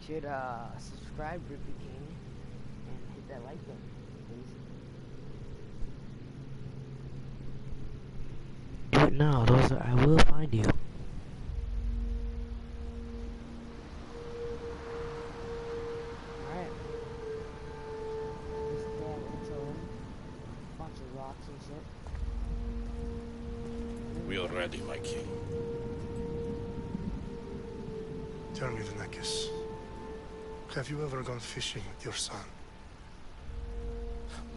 should subscribe if you can, and hit that like button, please. Do it now. I will find you. Alright. Just until him. Bunch of rocks and shit. We are ready, my king. Tell me, the Nekis. Have you ever gone fishing with your son?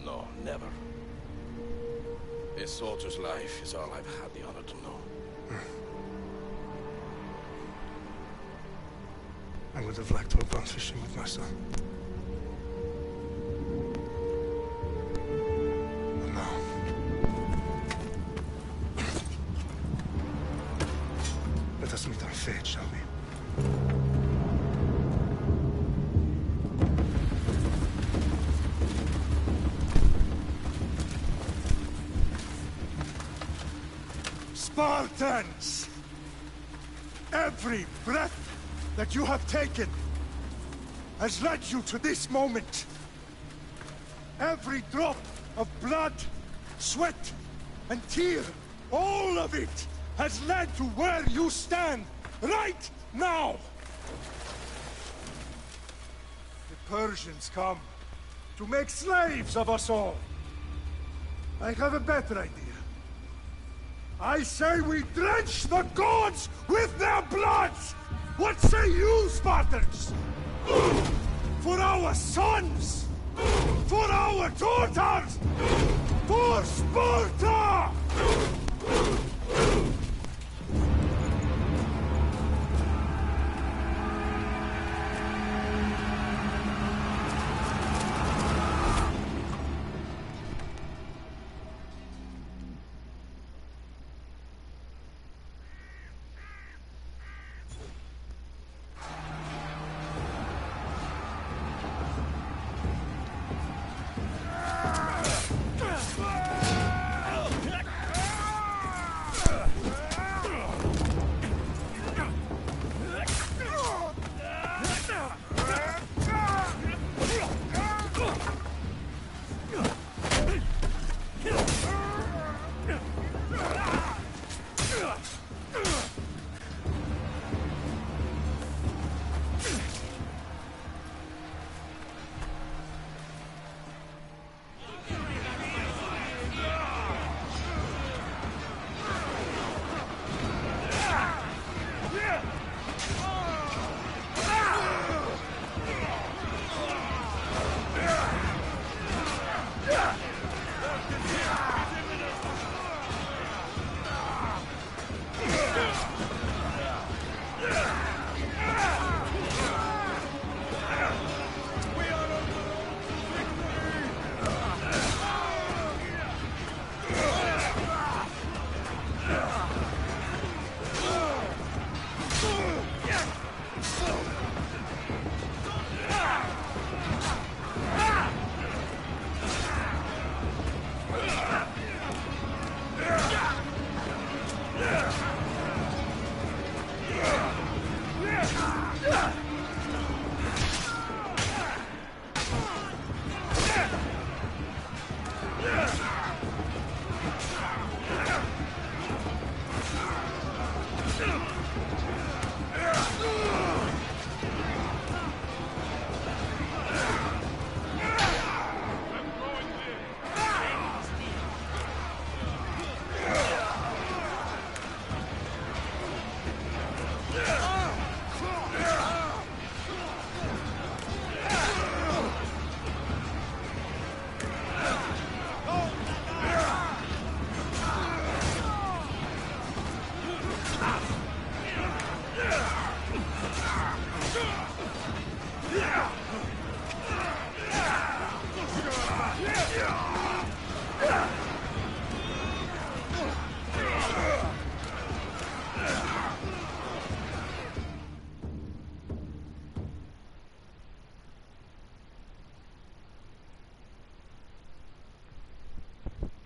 No, never. A soldier's life is all I've had the honor to know. I would have liked to have gone fishing with my son. But no. Let us meet our fate, shall we? Spartans! Every breath that you have taken has led you to this moment. Every drop of blood, sweat, and tear, all of it has led to where you stand right now. The Persians come to make slaves of us all. I have a better idea. I say we drench the gods with their blood! What say you, Spartans? For our sons! For our daughters! For Sparta!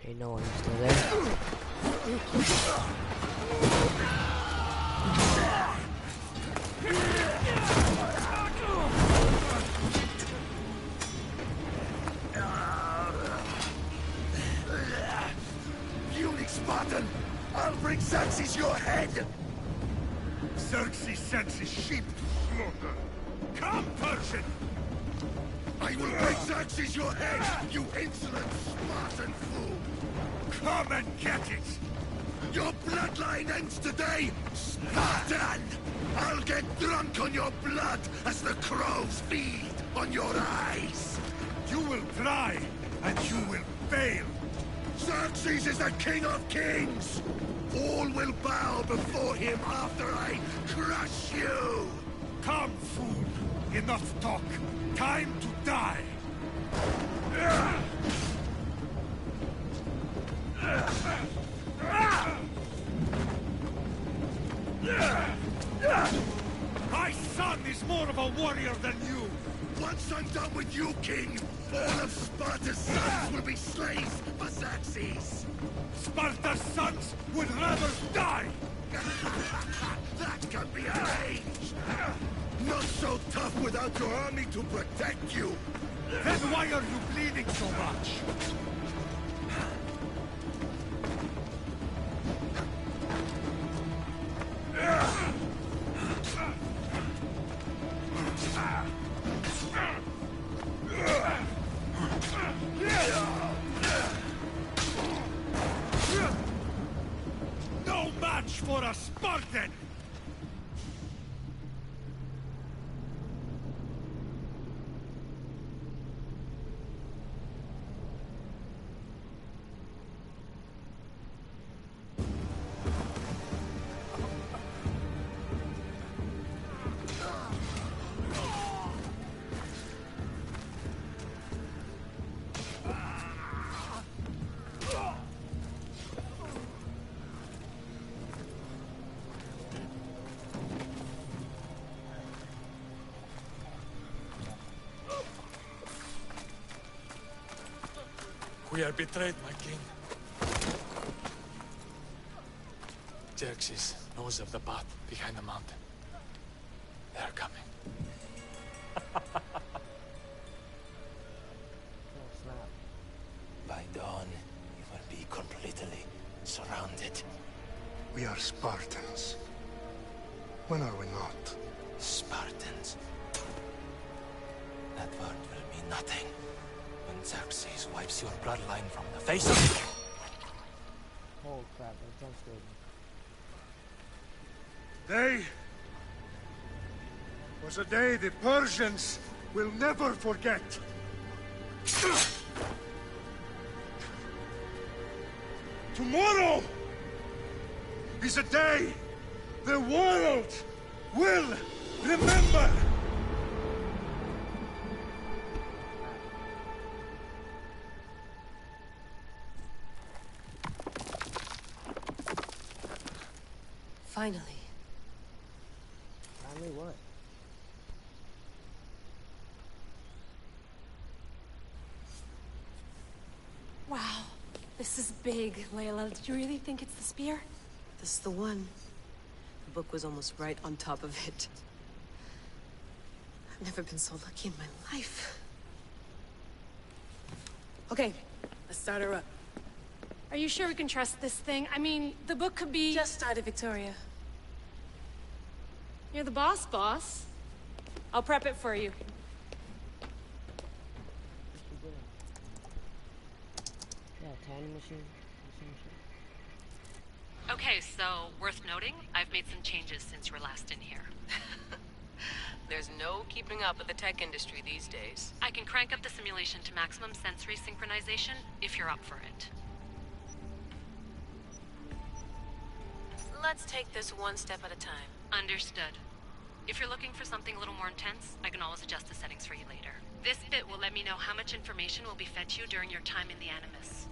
Hey, no one still there. I'll bring Xerxes your head! Xerxes sends his sheep to slaughter. Come, Persian! I will bring Xerxes your head, you insolent Spartan fool! Come and get it! Your bloodline ends today, Spartan! I'll get drunk on your blood as the crows feed on your eyes! You will try, and you will fail! Xerxes is the king of kings! All will bow before him after I crush you! Come, fool! Enough talk! Time to die! My son is more of a warrior than you! Once I'm done with you, king, all of Sparta's sons will be slaves for Xerxes! Sparta's sons would rather die! That can be arranged! Not so tough without your army to protect you! Then why are you bleeding so much? No match for a Spartan! We are betrayed, my king. Xerxes knows of the path behind the mountain. They are coming. Oh, snap. By dawn, you will be completely surrounded. We are Spartans. When are we not? Spartans. That word will mean nothing when Xerxes wipes your bloodline from the face of it. Holy crap, that jump scared me. Day was a day the Persians will never forget. Tomorrow is a day the world will remember. Finally. Finally what? Wow. This is big, Layla. Did you really think it's the spear? This is the one. The book was almost right on top of it. I've never been so lucky in my life. Okay, let's start her up. Are you sure we can trust this thing? I mean, the book could be... Just started, Victoria. You're the boss. I'll prep it for you. Yeah, tiny machine. Okay, so, worth noting, I've made some changes since you were last in here. There's no keeping up with the tech industry these days. I can crank up the simulation to maximum sensory synchronization, if you're up for it. Let's take this one step at a time. Understood. If you're looking for something a little more intense, I can always adjust the settings for you later. This bit will let me know how much information will be fed to you during your time in the Animus.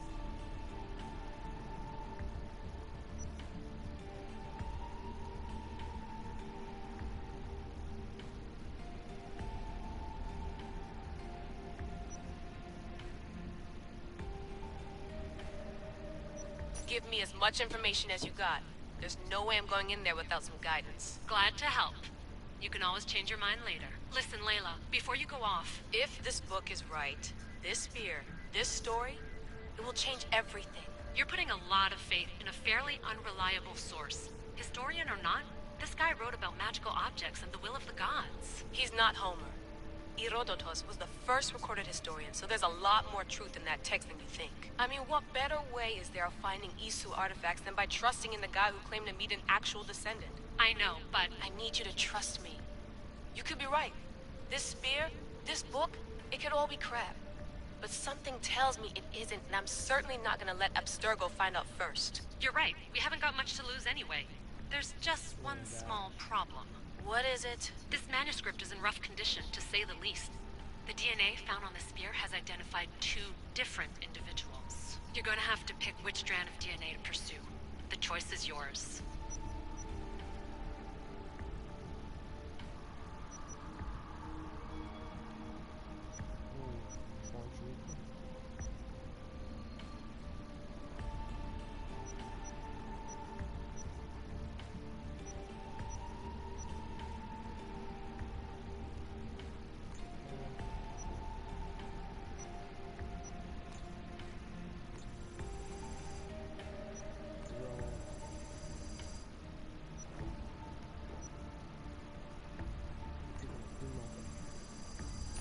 Give me as much information as you got. There's no way I'm going in there without some guidance. Glad to help. You can always change your mind later. Listen, Layla, before you go off... If this book is right, this spear, this story, it will change everything. You're putting a lot of faith in a fairly unreliable source. Historian or not, this guy wrote about magical objects and the will of the gods. He's not Homer. Herodotus was the first recorded historian, so there's a lot more truth in that text than you think. I mean, what better way is there of finding Isu artifacts than by trusting in the guy who claimed to meet an actual descendant? I know, but... I need you to trust me. You could be right. This spear, this book, it could all be crap. But something tells me it isn't, and I'm certainly not gonna let Abstergo find out first. You're right. We haven't got much to lose anyway. There's just one small problem. What is it? This manuscript is in rough condition, to say the least. The DNA found on the spear has identified 2 different individuals. You're gonna have to pick which strand of DNA to pursue. The choice is yours.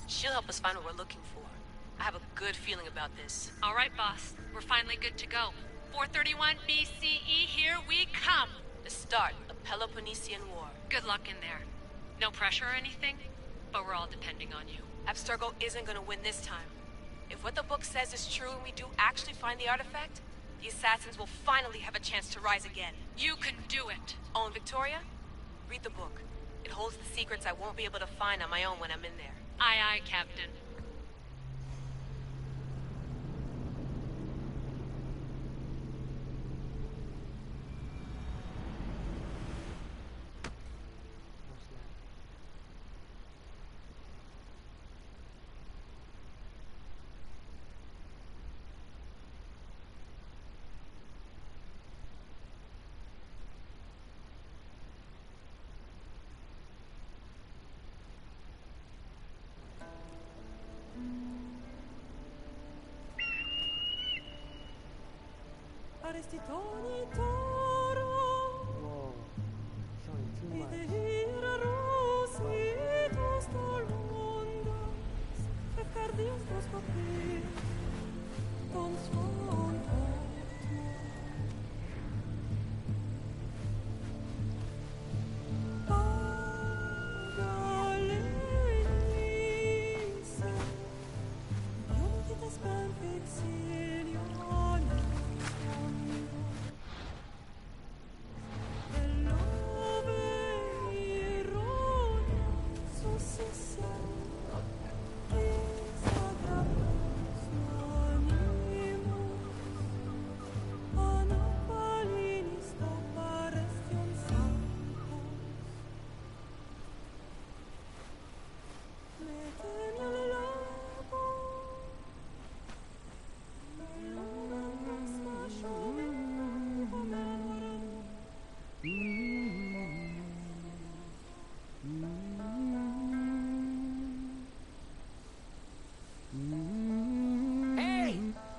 She'll help us find what we're looking for. I have a good feeling about this. All right, boss. We're finally good to go. 431 BCE, here we come! The start of Peloponnesian War. Good luck in there. No pressure or anything, but we're all depending on you. Abstergo isn't gonna win this time. If what the book says is true and we do actually find the artifact, the assassins will finally have a chance to rise again. You can do it! Oh, and Victoria? Read the book. It holds the secrets I won't be able to find on my own when I'm in there. Aye, aye, Captain. Arrestitoni toro. Whoa. Showing too much. Idehira rositos tolondas. Fefcardios scoprir. Ton svon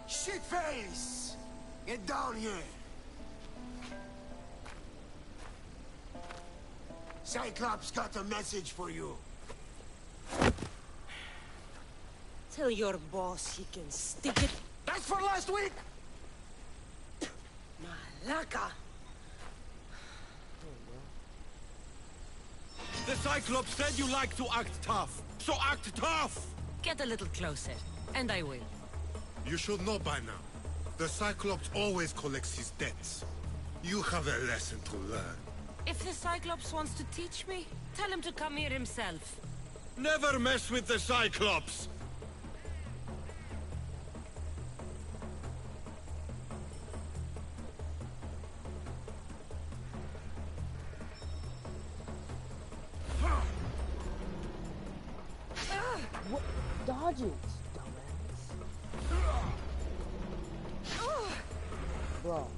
Shitface! Get down here! Cyclops got a message for you. Tell your boss he can stick it. That's for last week! Malaka. The Cyclops said you like to act tough, so act tough! Get a little closer, and I will. You should know by now. The Cyclops always collects his debts. You have a lesson to learn. If the Cyclops wants to teach me, tell him to come here himself. Never mess with the Cyclops! What? Dodge it, dumbass. Bro.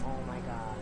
Oh my gosh.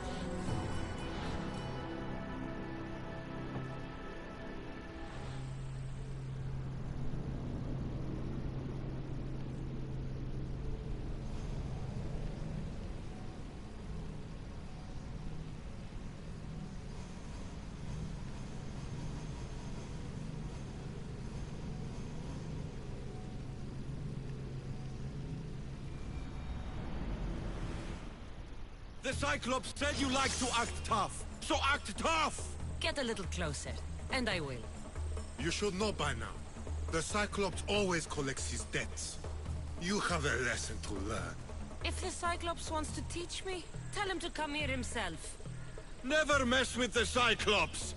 The Cyclops said you like to act tough, so act tough! Get a little closer, and I will. You should know by now. The Cyclops always collects his debts. You have a lesson to learn. If the Cyclops wants to teach me, tell him to come here himself. Never mess with the Cyclops!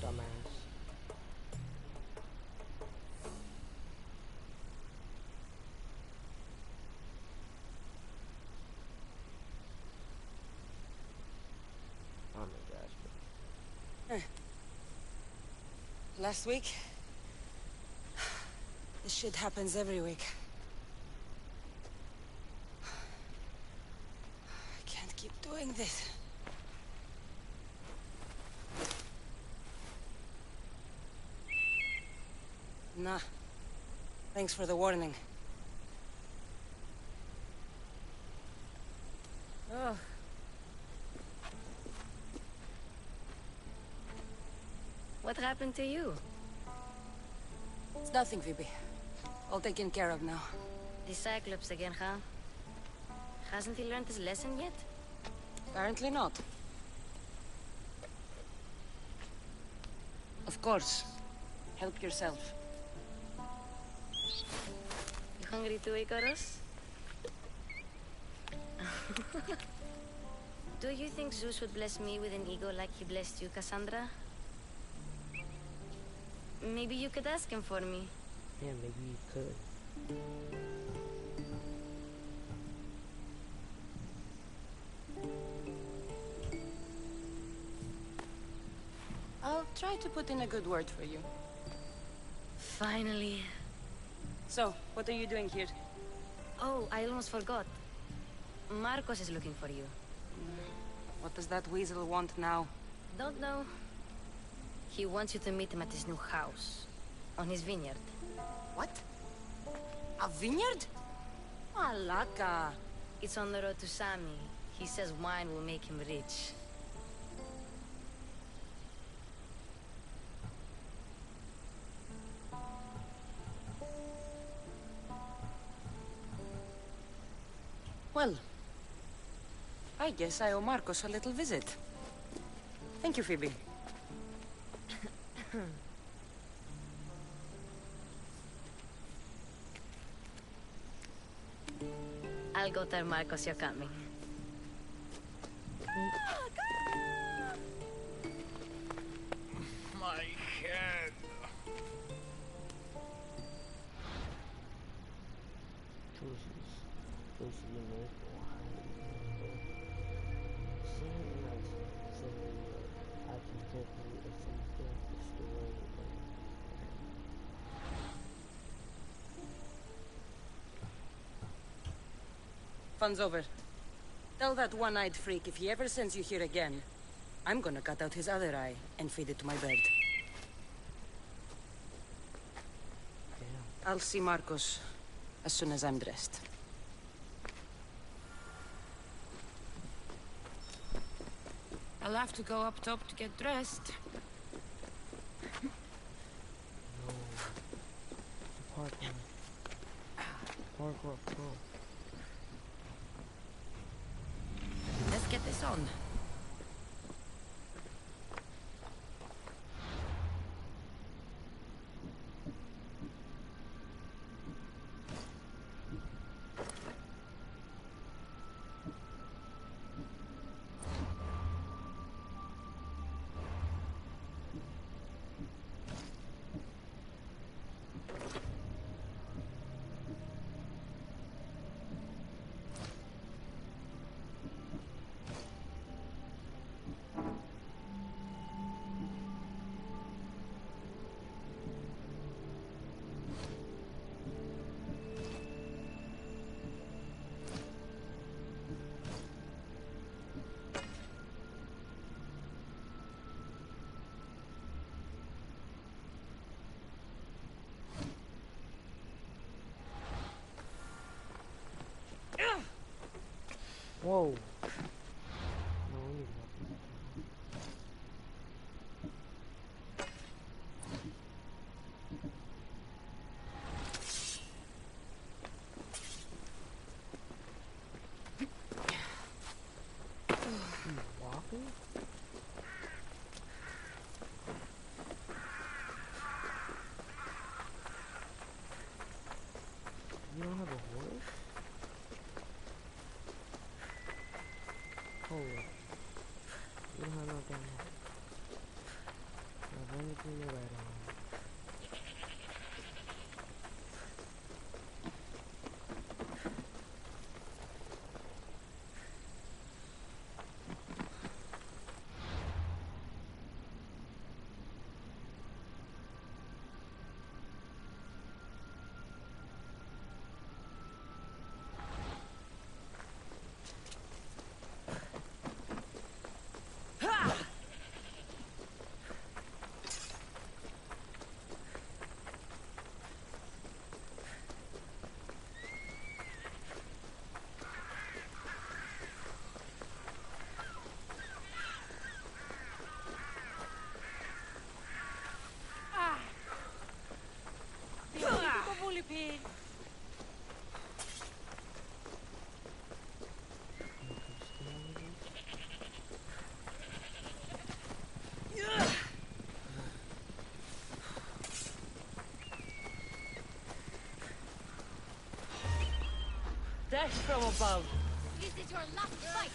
Dumbass. Oh my gosh. Last week? This shit happens every week. I can't keep doing this. Nah. Thanks for the warning. Oh. What happened to you? It's nothing, Phoebe. All taken care of now. The Cyclops again, huh? Hasn't he learned his lesson yet? Apparently not. Of course. Help yourself. You hungry too, Icarus? Do you think Zeus would bless me with an ego like he blessed you, Cassandra? Maybe you could ask him for me. Yeah, maybe you could. I'll try to put in a good word for you. Finally. So, what are you doing here? Oh, I almost forgot. Marcos is looking for you. What does that weasel want now? Don't know. He wants you to meet him at his new house. On his vineyard. What? A vineyard? Malaka. It's on the road to Sami. He says wine will make him rich. Well, I guess I owe Marcos a little visit. Thank you, Phoebe. I'll go tell Marcos you're coming. My head. Fun's over. Tell that one-eyed freak if he ever sends you here again, I'm gonna cut out his other eye and feed it to my bird. Damn. I'll see Marcos as soon as I'm dressed. I'll have to go up top to get dressed. No. Parkour. Parkour pro. Let's get this on. Whoa. No, we need to walking? You don't have a horse? Hold up. You don't have no damn horse. I've only seen the right on. Dash from above. This is your last fight.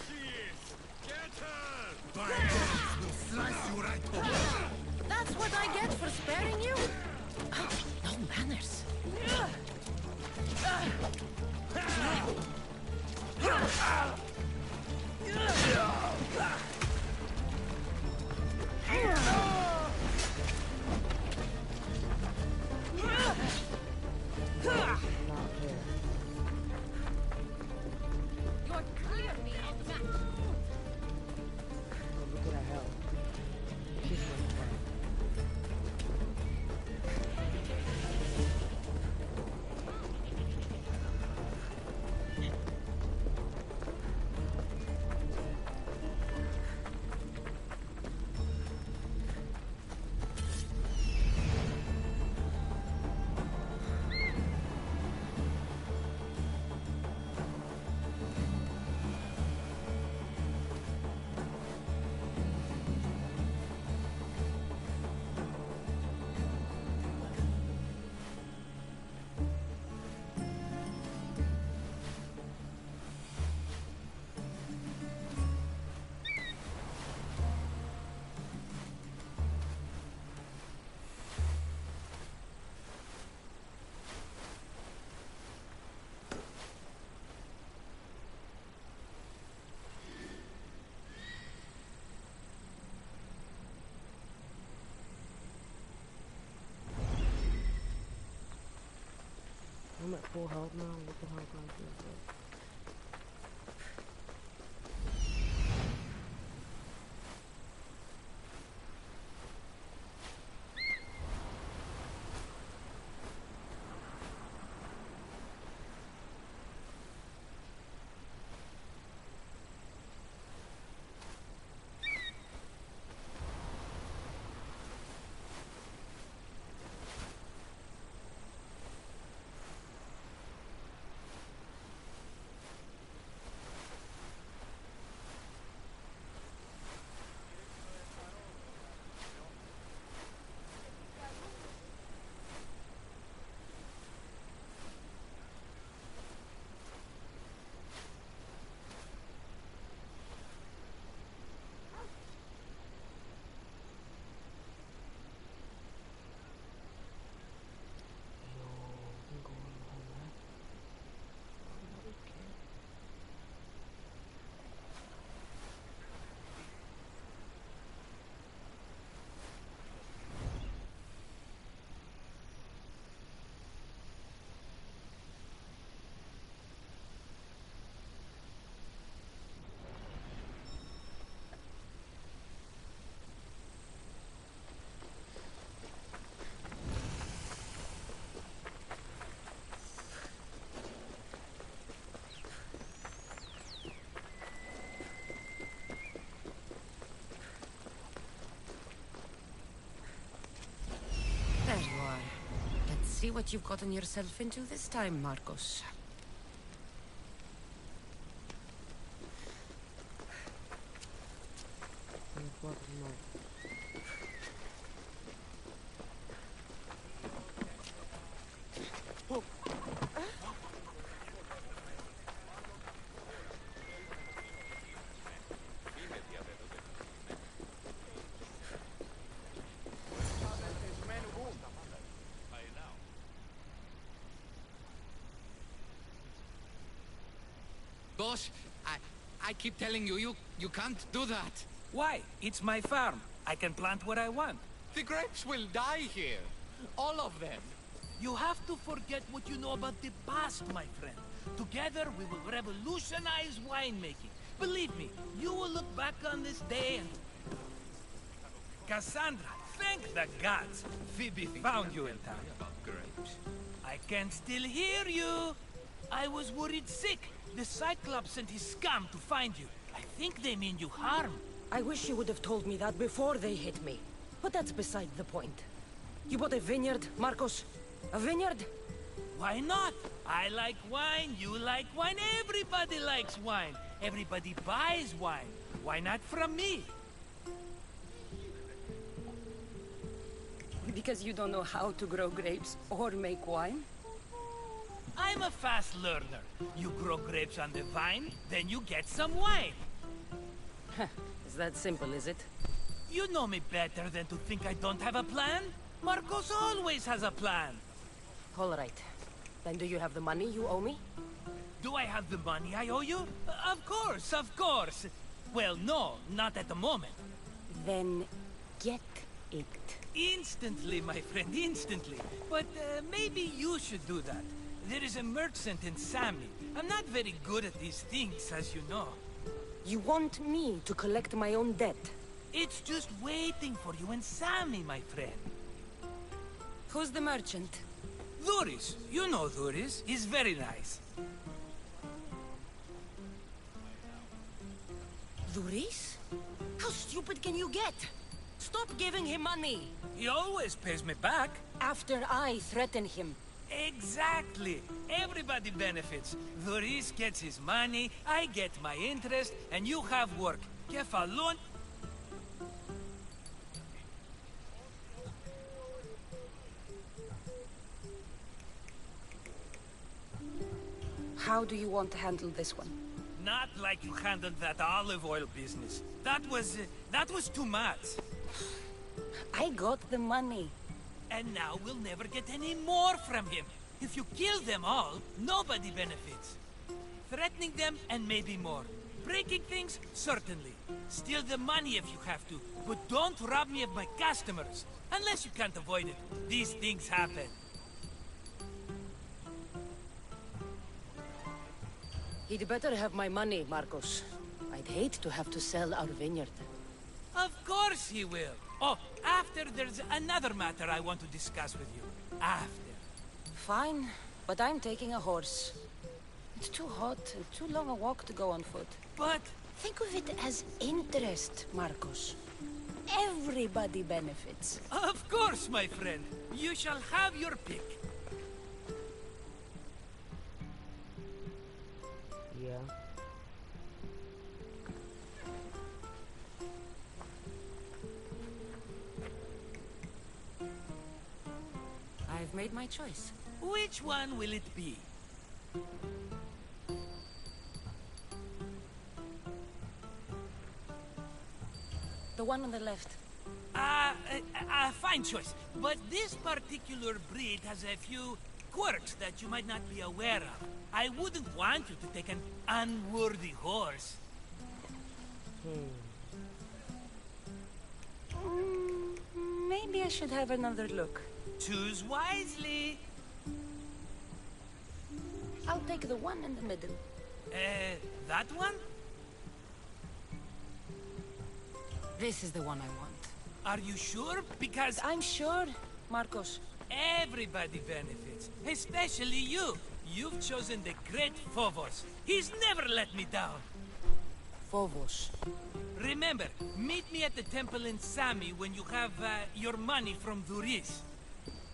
Get her! My hands will slice you right open! That's what I get for sparing you? Oh, no manners. You're clearly outmatched. Look at that hell. She's so fun. I'm at full health now. What the hell can I do? what you've gotten yourself into this time, Marcos. Boss, I keep telling you, you can't do that. Why? It's my farm. I can plant what I want. The grapes will die here. All of them. You have to forget what you know about the past, my friend. Together, we will revolutionize winemaking. Believe me, you will look back on this day and... Cassandra, thank the gods. Phoebe found you in time. Grapes. I can still hear you. I was worried sick. The Cyclops sent his scum to find you. I think they mean you harm. I wish you would have told me that before they hit me. But that's beside the point. You bought a vineyard, Marcos? A vineyard? Why not? I like wine, you like wine, everybody likes wine. Everybody buys wine. Why not from me? Because you don't know how to grow grapes or make wine? I'm a fast learner. You grow grapes on the vine, then you get some wine. Is that simple, is it? You know me better than to think I don't have a plan. Marcos always has a plan. All right. Then do you have the money you owe me? Do I have the money I owe you? Of course, of course. Well, no, not at the moment. Then get it. Instantly, my friend, instantly. But maybe you should do that. There is a merchant in Sami. I'm not very good at these things, as you know. You want me to collect my own debt? It's just waiting for you in Sami, my friend. Who's the merchant? Duris. You know Duris. He's very nice. Duris? How stupid can you get? Stop giving him money! He always pays me back. After I threaten him. Exactly. Everybody benefits. Duris gets his money, I get my interest, and you have work. Kefalon. How do you want to handle this one? Not like you handled that olive oil business. That was too much. I got the money. And now we'll never get any more from him. If you kill them all, nobody benefits. Threatening them, and maybe more. Breaking things, certainly. Steal the money if you have to, but don't rob me of my customers. Unless you can't avoid it. These things happen. He'd better have my money, Marcos. I'd hate to have to sell our vineyard. Of course he will. Oh, after there's another matter I want to discuss with you. After. Fine, but I'm taking a horse. It's too hot and too long a walk to go on foot. But... think of it as interest, Marcos. Everybody benefits. Of course, my friend. You shall have your pick. Yeah. I've made my choice. Which one will it be? The one on the left. Fine choice. But this particular breed has a few quirks that you might not be aware of. I wouldn't want you to take an unworthy horse. Maybe I should have another look. Choose wisely. I'll take the one in the middle. That one? This is the one I want. Are you sure? Because... I'm sure, Marcos. everybody benefits. Especially you. You've chosen the great Phobos. He's never let me down. Phobos. Remember, meet me at the temple in Sami when you have your money from Duris.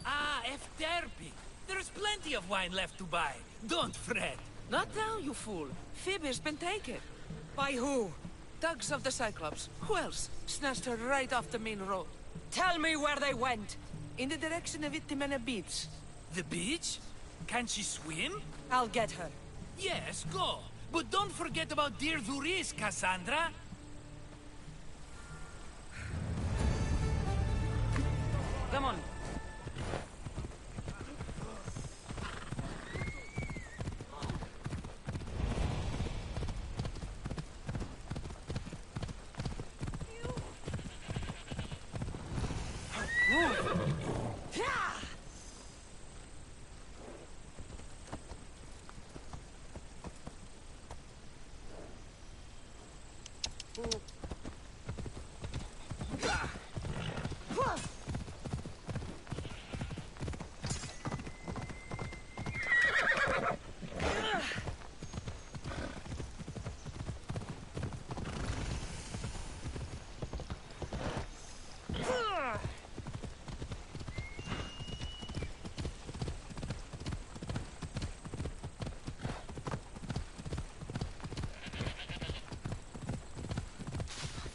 Ah, Efterpi. There's plenty of wine left to buy. Don't fret. Not now, you fool. Phoebe's been taken. By who? Thugs of the Cyclops. Who else? Snatched her right off the main road. Tell me where they went. In the direction of Itimena Beach. The beach? Can she swim? I'll get her. Yes, go. But don't forget about dear Duris, Cassandra. Come on.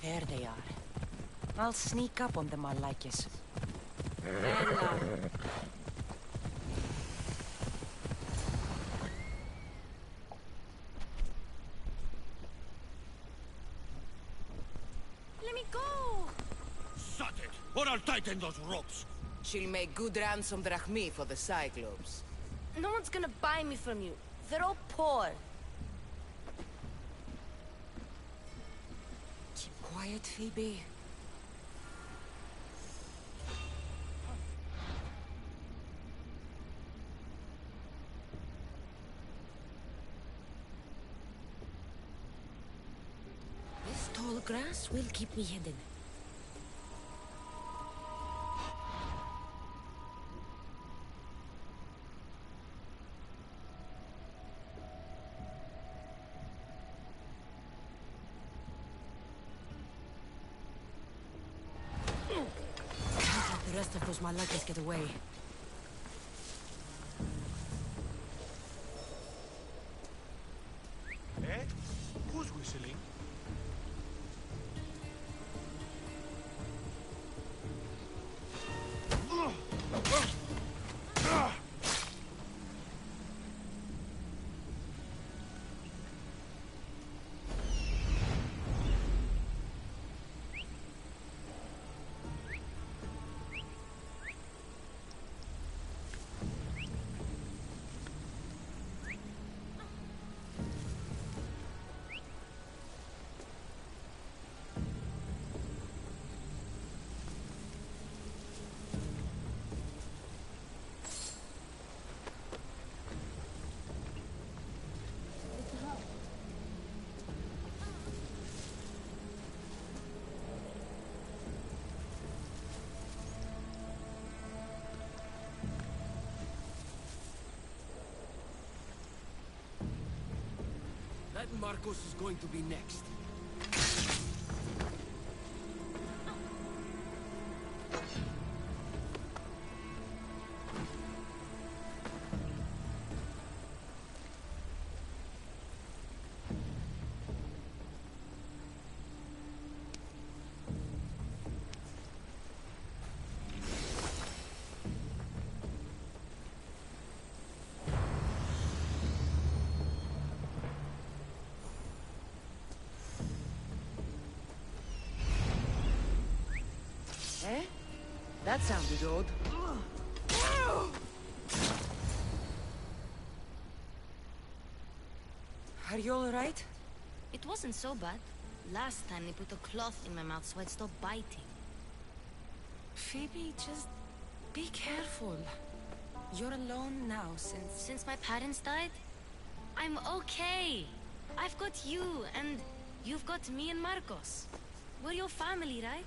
There they are. I'll sneak up on them, Malakis. Bella. Let me go! Shut it, or I'll tighten those ropes. She'll make good ransom drachmi for the Cyclops. No one's gonna buy me from you. They're all poor. Keep quiet, Phoebe. This tall grass will keep me hidden. Can't let the rest of those Malakis get away. Eh? Who's whistling? That Marcos is going to be next. Eh? That sounded odd. Are you all right? It wasn't so bad. Last time they put a cloth in my mouth so I'd stop biting. Phoebe, just be careful. You're alone now Since my parents died? I'm okay. I've got you, and you've got me and Marcos. We're your family, right?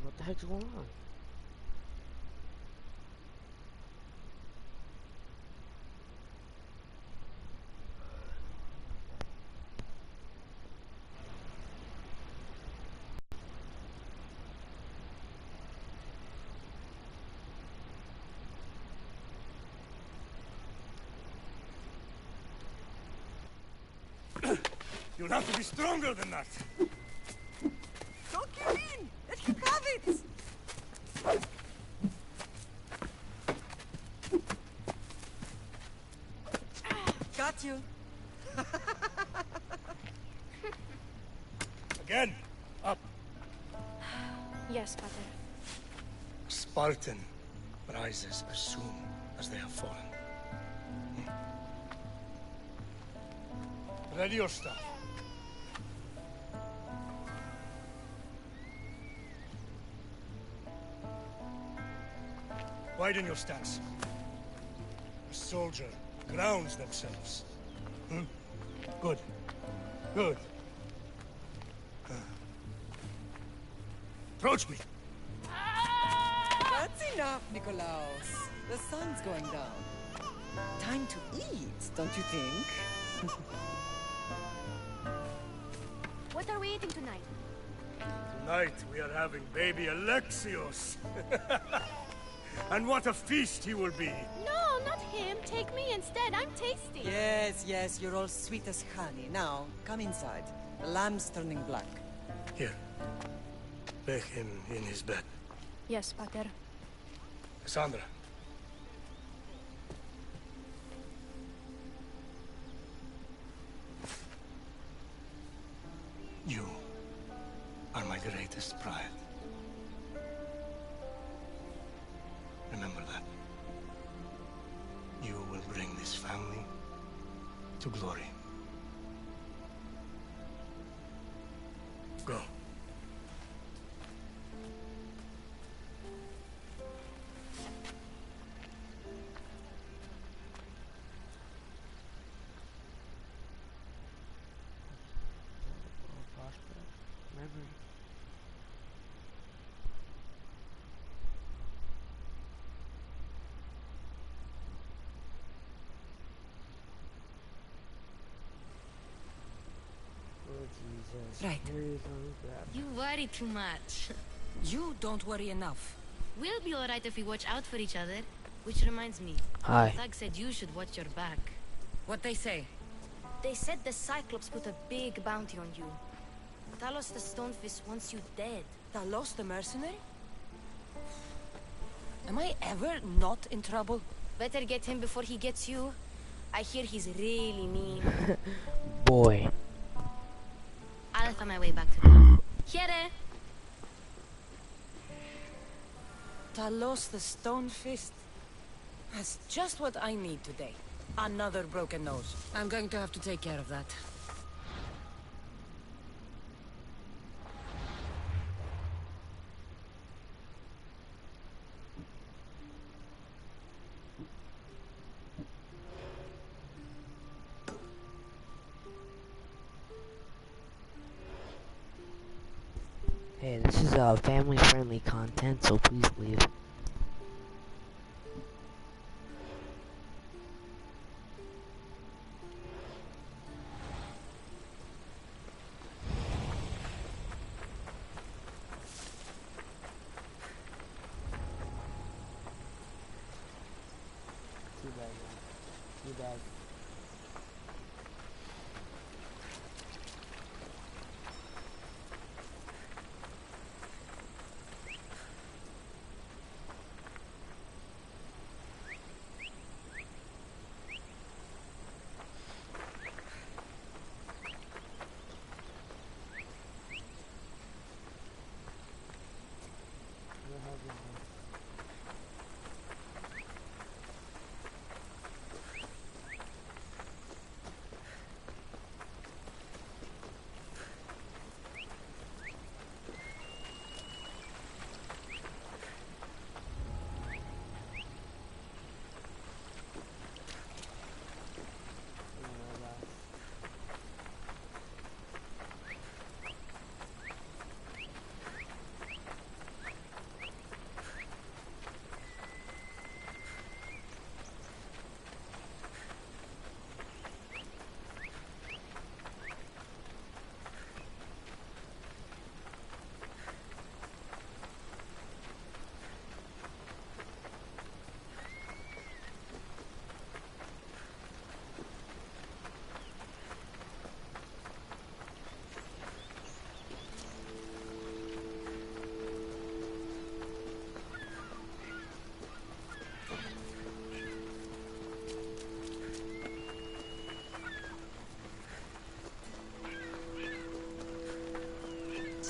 What the heck's going on? You'll have to be stronger than that. Don't give in! Let him have it! Got you. Again! Up! Yes, Pater. Spartan rises as soon as they have fallen. Ready your stuff. Widen your stance. A soldier grounds themselves. Good. Good. Approach me. That's enough, Nikolaos. The sun's going down. Time to eat, don't you think? What are we eating tonight? Tonight we are having baby Alexios. And what a feast he will be. No, not him. Take me instead. I'm tasty. Yes, yes, you're all sweet as honey. Now, come inside. The lamb's turning black. Here. Lay him in his bed. Yes, Pater. Cassandra. You are my greatest pride. Remember that. You will bring this family to glory. Go. Right. You worry too much. You don't worry enough. We'll be alright if we watch out for each other. Which reminds me. Hi. Thug said you should watch your back. What they say? They said the Cyclops put a big bounty on you. Talos the Stonefist wants you dead. Talos the mercenary? Am I ever not in trouble? Better get him before he gets you. I hear he's really mean. Boy. I'll find my way back to them. Here! Talos the Stone Fist. That's just what I need today. Another broken nose. I'm going to have to take care of that. Hey, this is family-friendly content, so please leave. Too bad, man. Too bad.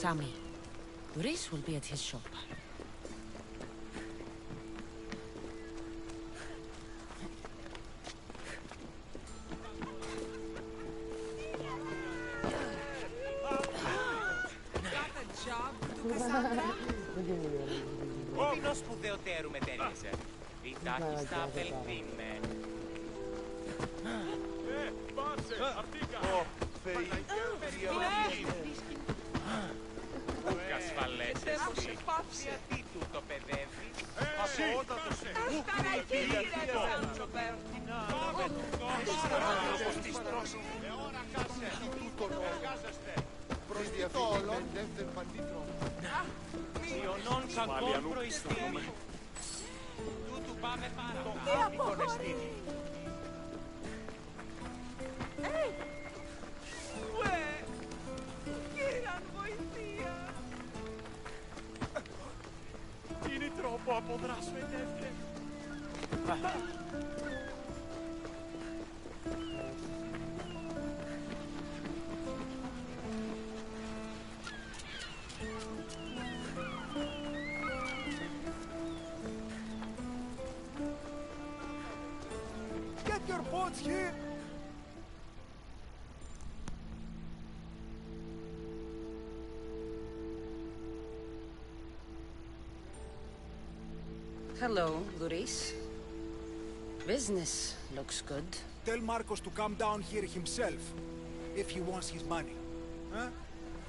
Sammy. Reese will be at his shop. Τίνος σπουδαιοτέρου μετέλειωσε. Η τάχιστα απελθύνμε. Πάψε, αυτήκα! Ω, Θεή, Ούκ ασφαλές εσύ. Γιατί τούτο παιδεύει. Απότατος, ούκ είναι η προς διαφήμιση δεύτερη παντήτρο. Ιωνών κακόν προϊστήνει. Τούτου πάμε πάρα. Το κονεστήνει. Κύραν βοηθεία. Είναι τρόπο αποδράσμετεύτε. Get your boats here! Hello, Luis. Business looks good. Tell Marcos to come down here himself, if he wants his money. Huh?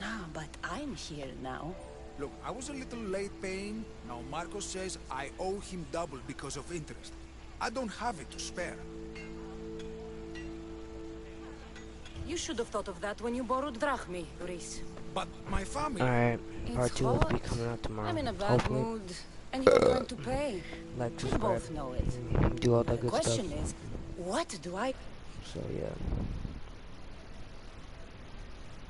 No, but I'm here now. Look, I was a little late paying. Now Marcos says I owe him double because of interest. I don't have it to spare. You should have thought of that when you borrowed drachmi, Luis. But my family... Alright, part It's 2 will be hot. coming out tomorrow. I'm in a bad Hopefully. mood, and you're going to pay. Like, We subscribe, both know it. do all that The good stuff. question is, what do I... So yeah.